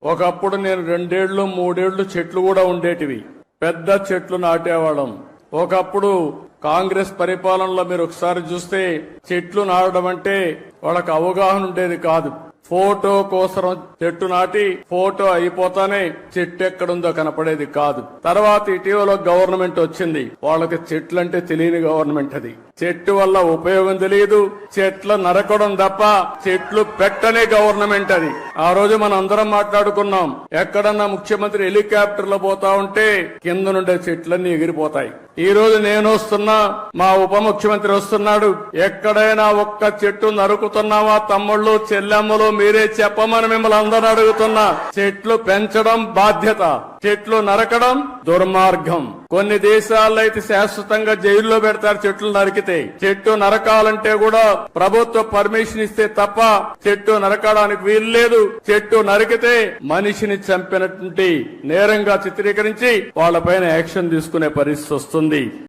ఒకప్పుడు నేను 2 ఏళ్లు 3 ఏళ్లు చెట్లు కూడా ఉండేటివి, పెద్ద చెట్లు నాటేవాళ్ళం. ఒకప్పుడు కాంగ్రెస్ పరిపాలనలో మీరు ఒకసారి చూస్తే చెట్లు నాటడం అంటే వాళ్ళకి అవగాహన ఉండేది కాదు. ఫోటో కోసం చెట్టు నాటి ఫోటో అయిపోతానే చెట్టు ఎక్కడుందో కనపడేది కాదు. తర్వాత ఇటీవల గవర్నమెంట్ వచ్చింది, వాళ్ళకి చెట్లంటే తెలియని గవర్నమెంట్ అది. చెట్టు వల్ల ఉపయోగం తెలియదు, చెట్లు నరకడం తప్ప చెట్లు పెట్టనే గవర్నమెంట్ అది. ఆ రోజు మనం అందరం మాట్లాడుకున్నాం, ఎక్కడన్నా ముఖ్యమంత్రి హెలికాప్టర్లో పోతా ఉంటే కింద నుండే చెట్లన్నీ ఎగిరిపోతాయి. ఈ రోజు నేను వస్తున్నా, మా ఉప ముఖ్యమంత్రి వస్తున్నాడు, ఎక్కడైనా ఒక్క చెట్టు నరుకుతున్నావా తమ్ముళ్ళు చెల్లెమ్మలు మీరే చెప్పమని మిమ్మల్ని అందరూ అడుగుతున్నా. చెట్లు పెంచడం బాధ్యత, చెట్లు నరకడం దుర్మార్గం. కొన్ని దేశాల్లో అయితే శాశ్వతంగా జైల్లో పెడతారు చెట్లు నరికితే. చెట్టు నరకాలంటే కూడా ప్రభుత్వ పర్మిషన్ ఇస్తే తప్ప చెట్టు నరకడానికి వీల్లేదు. చెట్టు నరికితే మనిషిని చంపినటువంటి నేరంగా చిత్రీకరించి వాళ్ళపైన యాక్షన్ తీసుకునే పరిస్థితి వస్తుంది.